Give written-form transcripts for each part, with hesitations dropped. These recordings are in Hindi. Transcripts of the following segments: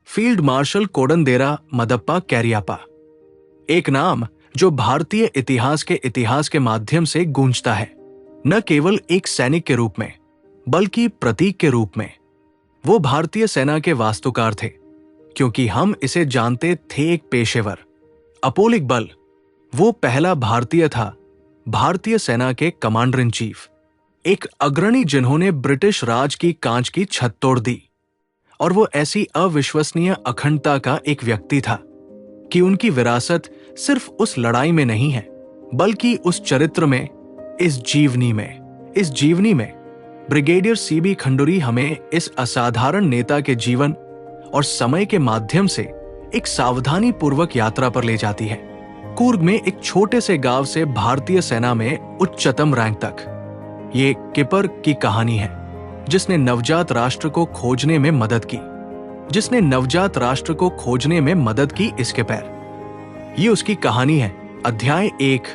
फील्ड मार्शल कोडंदेरा मदप्पा कैरियाप्पा, एक नाम जो भारतीय इतिहास के माध्यम से गूंजता है, न केवल एक सैनिक के रूप में बल्कि प्रतीक के रूप में। वो भारतीय सेना के वास्तुकार थे, क्योंकि हम इसे जानते थे एक पेशेवर, अपोलिक बल। वो पहला भारतीय था, भारतीय सेना के कमांडर इन चीफ, एक अग्रणी जिन्होंने ब्रिटिश राज की कांच की छत तोड़ दी। और वो ऐसी अविश्वसनीय अखंडता का एक व्यक्ति था कि उनकी विरासत सिर्फ उस लड़ाई में नहीं है, बल्कि उस चरित्र में, इस जीवनी में। ब्रिगेडियर सीबी खंडूरी हमें इस असाधारण नेता के जीवन और समय के माध्यम से एक सावधानी पूर्वक यात्रा पर ले जाती है। कूर्ग में एक छोटे से गांव से भारतीय सेना में उच्चतम रैंक तक। ये किपर की कहानी है, जिसने नवजात राष्ट्र को खोजने में मदद की इसके पैर। ये उसकी कहानी है। अध्याय 1,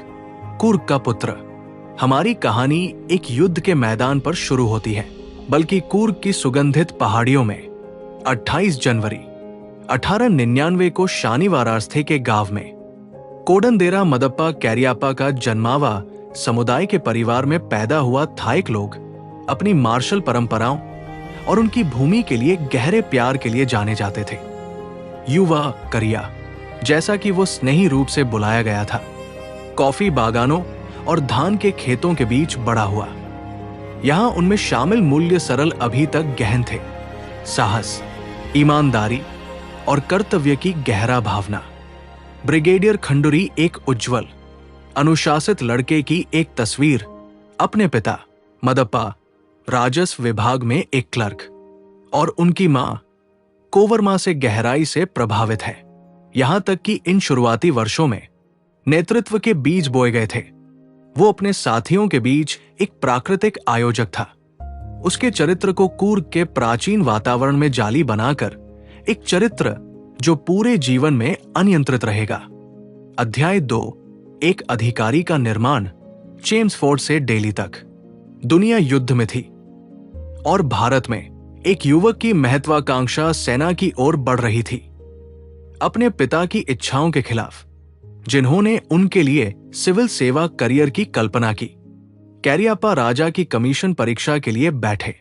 कूर्ग का पुत्र। हमारी कहानी एक युद्ध के मैदान पर शुरू होती है, बल्कि कूर्ग की सुगंधित पहाड़ियों में। 28 जनवरी 1899 को शानीवारास्थे के गांव में कोडंदेरा मदप्पा कैरियाप्पा का जन्मावा समुदाय के परिवार में पैदा हुआ थाईक लोग अपनी मार्शल परंपराओं और उनकी भूमि के लिए गहरे प्यार के लिए जाने जाते थे। युवा करिया, जैसा कि वो स्नेही रूप से बुलाया गया था, कॉफी बागानों और धान के खेतों के बीच बड़ा हुआ। यहां उनमें शामिल मूल्य सरल अभी तक गहन थे: साहस, ईमानदारी और कर्तव्य की गहरा भावना। ब्रिगेडियर खंडूरी एक उज्जवल, अनुशासित लड़के की एक तस्वीर। अपने पिता मदप्पा राजस्व विभाग में एक क्लर्क और उनकी मां कोवरमा से गहराई से प्रभावित है। यहां तक कि इन शुरुआती वर्षों में नेतृत्व के बीज बोए गए थे। वो अपने साथियों के बीच एक प्राकृतिक आयोजक था। उसके चरित्र को कूर्ग के प्राचीन वातावरण में जाली बनाकर एक चरित्र जो पूरे जीवन में अनियंत्रित रहेगा। अध्याय 2, एक अधिकारी का निर्माण। चेम्सफोर्ड से डेली तक। दुनिया युद्ध में थी और भारत में एक युवक की महत्वाकांक्षा सेना की ओर बढ़ रही थी, अपने पिता की इच्छाओं के खिलाफ, जिन्होंने उनके लिए सिविल सेवा करियर की कल्पना की। कैरियाप्पा राजा की कमीशन परीक्षा के लिए बैठे।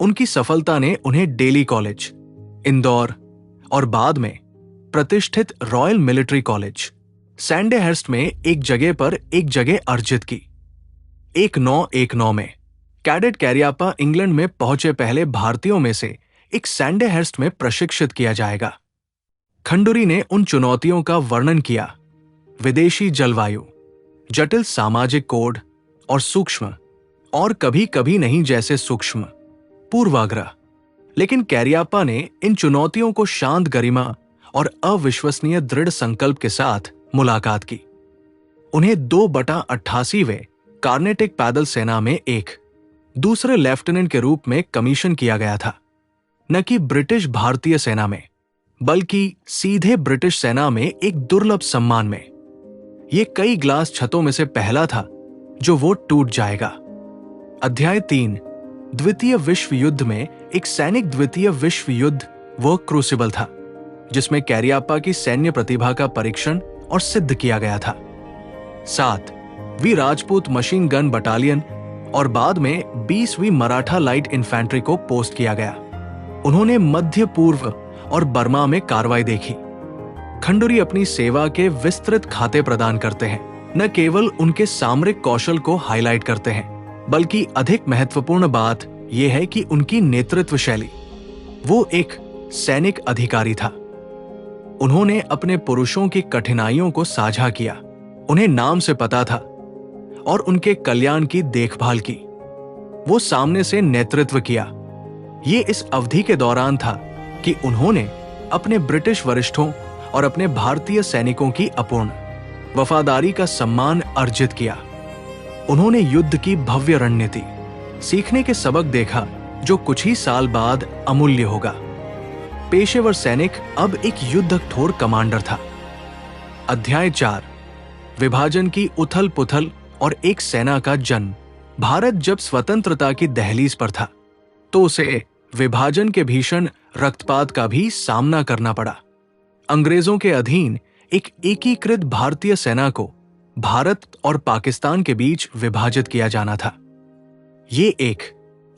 उनकी सफलता ने उन्हें डेली कॉलेज, इंदौर और बाद में प्रतिष्ठित रॉयल मिलिट्री कॉलेज सैंडेहर्स्ट में एक जगह अर्जित की। 1919 में कैडेट कैरियाप्पा इंग्लैंड में पहुंचे पहले भारतीयों में से एक सैंडेहर्स्ट में प्रशिक्षित किया जाएगा। खंडूरी ने उन चुनौतियों का वर्णन किया: विदेशी जलवायु, जटिल सामाजिक कोड और सूक्ष्म और कभी कभी नहीं जैसे सूक्ष्म पूर्वाग्रह। लेकिन कैरियाप्पा ने इन चुनौतियों को शांत गरिमा और अविश्वसनीय दृढ़ संकल्प के साथ मुलाकात की। उन्हें 2/88वें कार्नेटिक पैदल सेना में एक दूसरे लेफ्टिनेंट के रूप में कमीशन किया गया था, न कि ब्रिटिश भारतीय सेना में, बल्कि सीधे ब्रिटिश सेना में एक दुर्लभ सम्मान में। यह कई ग्लास छतों में से पहला था जो वो टूट जाएगा। अध्याय 3, द्वितीय विश्व युद्ध में एक सैनिक। द्वितीय विश्व युद्ध वो क्रूसिबल था जिसमें कैरियाप्पा की सैन्य प्रतिभा का परीक्षण और सिद्ध किया गया था। 7 वीं राजपूत मशीन गन बटालियन और बाद में 20वीं मराठा लाइट इन्फेंट्री को पोस्ट किया गया। उन्होंने मध्य पूर्व और बर्मा में कार्रवाई देखी। खंडूरी अपनी सेवा के विस्तृत खाते प्रदान करते हैं, न केवल उनके सामरिक कौशल को हाईलाइट करते हैं, बल्कि अधिक महत्वपूर्ण बात यह है कि उनकी नेतृत्व शैली। वो एक सैनिक अधिकारी था। उन्होंने अपने पुरुषों की कठिनाइयों को साझा किया, उन्हें नाम से पता था और उनके कल्याण की देखभाल की। वो सामने से नेतृत्व किया। ये इस अवधि के दौरान था कि उन्होंने अपने ब्रिटिश वरिष्ठों और अपने भारतीय सैनिकों की अपूर्ण वफादारी का सम्मान अर्जित किया। उन्होंने युद्ध की भव्य रणनीति, सीखने के सबक देखा जो कुछ ही साल बाद अमूल्य होगा। पेशेवर सैनिक अब एक युद्धकठोर कमांडर था। अध्याय 4, विभाजन की उथल पुथल और एक सेना का जन्म। भारत जब स्वतंत्रता की दहलीज पर था तो उसे विभाजन के भीषण रक्तपात का भी सामना करना पड़ा। अंग्रेजों के अधीन एक एकीकृत भारतीय सेना को भारत और पाकिस्तान के बीच विभाजित किया जाना था। ये एक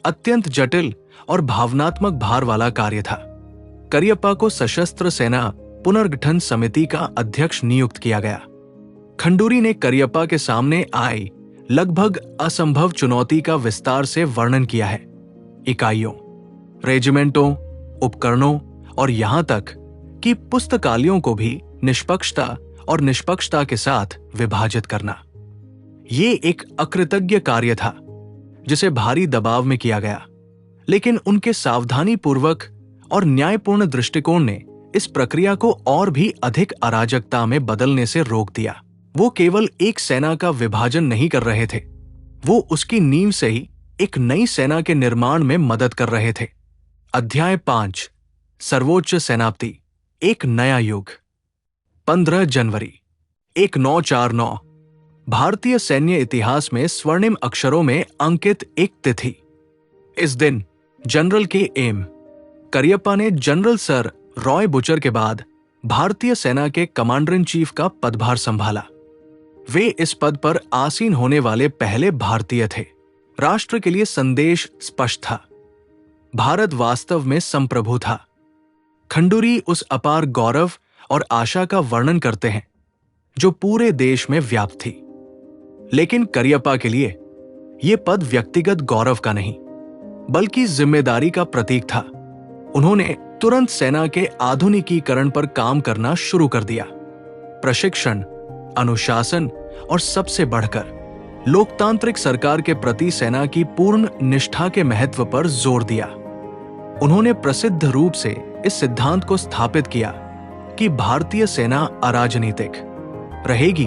अत्यंत जटिल और भावनात्मक भार वाला कार्य था। करियप्पा को सशस्त्र सेना पुनर्गठन समिति का अध्यक्ष नियुक्त किया गया। खंडूरी ने करियप्पा के सामने आई लगभग असंभव चुनौती का विस्तार से वर्णन किया है। इकाइयों, रेजिमेंटों, उपकरणों और यहां तक कि पुस्तकालयों को भी निष्पक्षता के साथ विभाजित करना। ये एक अकृतज्ञ कार्य था जिसे भारी दबाव में किया गया, लेकिन उनके सावधानी पूर्वक और न्यायपूर्ण दृष्टिकोण ने इस प्रक्रिया को और भी अधिक अराजकता में बदलने से रोक दिया। वो केवल एक सेना का विभाजन नहीं कर रहे थे, वो उसकी नींव से ही एक नई सेना के निर्माण में मदद कर रहे थे। अध्याय 5, सर्वोच्च सेनापति, एक नया युग। 15 जनवरी 1949 भारतीय सैन्य इतिहास में स्वर्णिम अक्षरों में अंकित एक तिथि। इस दिन जनरल के एम करियप्पा ने जनरल सर रॉय बुचर के बाद भारतीय सेना के कमांडर इन चीफ का पदभार संभाला। वे इस पद पर आसीन होने वाले पहले भारतीय थे। राष्ट्र के लिए संदेश स्पष्ट था। भारत वास्तव में संप्रभु था। खंडूरी उस अपार गौरव और आशा का वर्णन करते हैं जो पूरे देश में व्याप्त थी। लेकिन करियप्पा के लिए यह पद व्यक्तिगत गौरव का नहीं, बल्कि जिम्मेदारी का प्रतीक था। उन्होंने तुरंत सेना के आधुनिकीकरण पर काम करना शुरू कर दिया। प्रशिक्षण, अनुशासन और सबसे बढ़कर लोकतांत्रिक सरकार के प्रति सेना की पूर्ण निष्ठा के महत्व पर जोर दिया। उन्होंने प्रसिद्ध रूप से इस सिद्धांत को स्थापित किया कि भारतीय सेना अराजनीतिक रहेगी,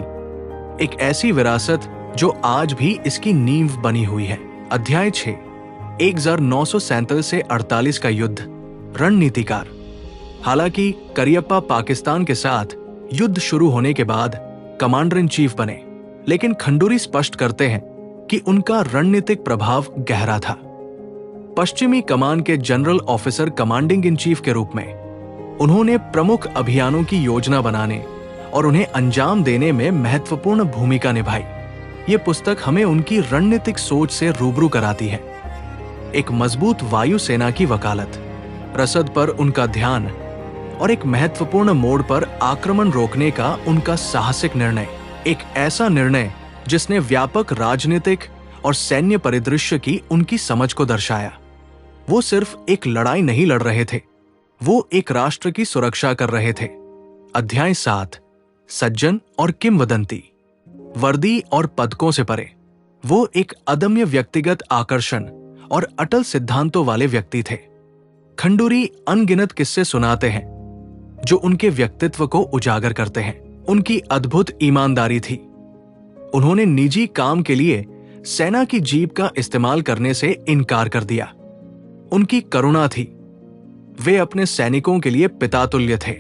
एक ऐसी विरासत जो आज भी इसकी नींव बनी हुई है। अध्याय 6, 1947 से 48 का युद्ध, रणनीतिकार। हालांकि करियप्पा पाकिस्तान के साथ युद्ध शुरू होने के बाद कमांडर इन चीफ बने, लेकिन खंडूरी स्पष्ट करते हैं कि उनका रणनीतिक प्रभाव गहरा था। पश्चिमी कमान के general officer commanding in chief के रूप में उन्होंने प्रमुख अभियानों की योजना बनाने और उन्हें अंजाम देने में महत्वपूर्ण भूमिका निभाई। ये पुस्तक हमें उनकी रणनीतिक सोच से रूबरू कराती है। एक मजबूत वायु सेना की वकालत, रसद पर उनका ध्यान और एक महत्वपूर्ण मोड़ पर आक्रमण रोकने का उनका साहसिक निर्णय, एक ऐसा निर्णय जिसने व्यापक राजनीतिक और सैन्य परिदृश्य की उनकी समझ को दर्शाया। वो सिर्फ एक लड़ाई नहीं लड़ रहे थे, वो एक राष्ट्र की सुरक्षा कर रहे थे। अध्याय 7, सज्जन और किंवदंती। वर्दी और पदकों से परे वो एक अदम्य व्यक्तिगत आकर्षण और अटल सिद्धांतों वाले व्यक्ति थे। खंडूरी अनगिनत किस्से सुनाते हैं जो उनके व्यक्तित्व को उजागर करते हैं। उनकी अद्भुत ईमानदारी थी। उन्होंने निजी काम के लिए सेना की जीप का इस्तेमाल करने से इनकार कर दिया। उनकी करुणा थी। वे अपने सैनिकों के लिए पितातुल्य थे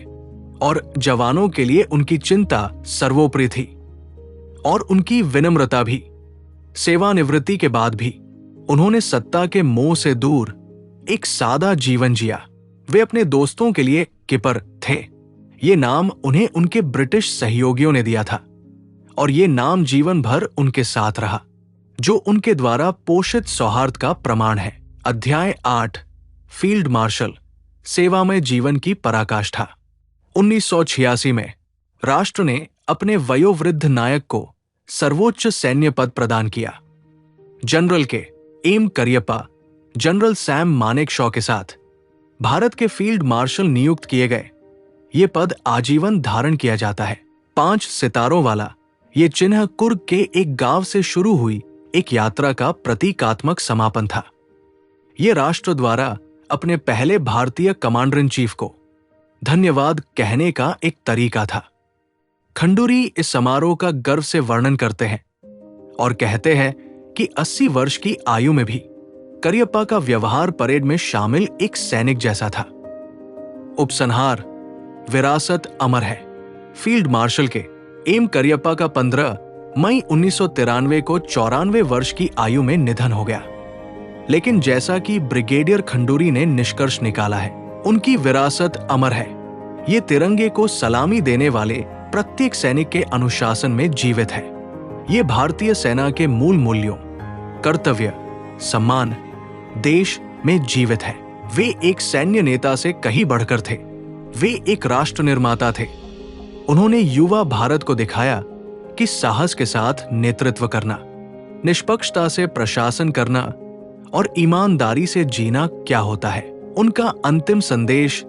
और जवानों के लिए उनकी चिंता सर्वोपरि थी। और उनकी विनम्रता भी। सेवानिवृत्ति के बाद भी उन्होंने सत्ता के मोह से दूर एक सादा जीवन जिया। वे अपने दोस्तों के लिए किपर थे। ये नाम उन्हें उनके ब्रिटिश सहयोगियों ने दिया था और ये नाम जीवन भर उनके साथ रहा, जो उनके द्वारा पोषित सौहार्द का प्रमाण है। अध्याय 8, फील्ड मार्शल, सेवामय जीवन की पराकाष्ठा। 1986 में राष्ट्र ने अपने वयोवृद्ध नायक को सर्वोच्च सैन्य पद प्रदान किया। General K M Cariappa general Sam Manekshaw के साथ भारत के फील्ड मार्शल नियुक्त किए गए। ये पद आजीवन धारण किया जाता है। 5 सितारों वाला ये चिन्ह कुर्ग के एक गांव से शुरू हुई एक यात्रा का प्रतीकात्मक समापन था। ये राष्ट्र द्वारा अपने पहले भारतीय कमांडर इन चीफ को धन्यवाद कहने का एक तरीका था। खंडूरी इस समारोह का गर्व से वर्णन करते हैं और कहते हैं कि 80 वर्ष की आयु में भी करियप्पा का व्यवहार परेड में शामिल एक सैनिक जैसा था। उपसंहार, विरासत अमर है। फील्ड मार्शल के एम करियप्पा का 15 मई 1993 को 94 वर्ष की आयु में निधन हो गया। लेकिन जैसा कि ब्रिगेडियर खंडूरी ने निष्कर्ष निकाला है, उनकी विरासत अमर है। ये तिरंगे को सलामी देने वाले प्रत्येक सैनिक के अनुशासन में जीवित है। ये भारतीय सेना के मूल मूल्यों, कर्तव्य, सम्मान, देश में जीवित है। वे एक सैन्य नेता से कहीं बढ़कर थे। वे एक राष्ट्र निर्माता थे। उन्होंने युवा भारत को दिखाया कि साहस के साथ नेतृत्व करना, निष्पक्षता से प्रशासन करना और ईमानदारी से जीना क्या होता है। उनका अंतिम संदेश,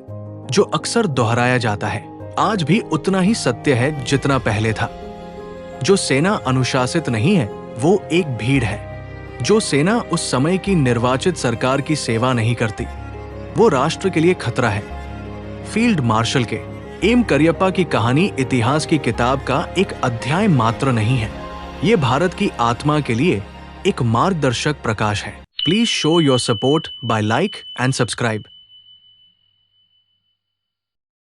जो अक्सर दोहराया जाता है, आज भी उतना ही सत्य है जितना पहले था। जो सेना अनुशासित नहीं है, वो एक भीड़ है। जो सेना उस समय की निर्वाचित सरकार की सेवा नहीं करती, वो राष्ट्र के लिए खतरा है। फील्ड मार्शल के एम करियप्पा की कहानी इतिहास की किताब का एक अध्याय मात्र नहीं है। ये भारत की आत्मा के लिए एक मार्गदर्शक प्रकाश है। Please show your support bye like and subscribe.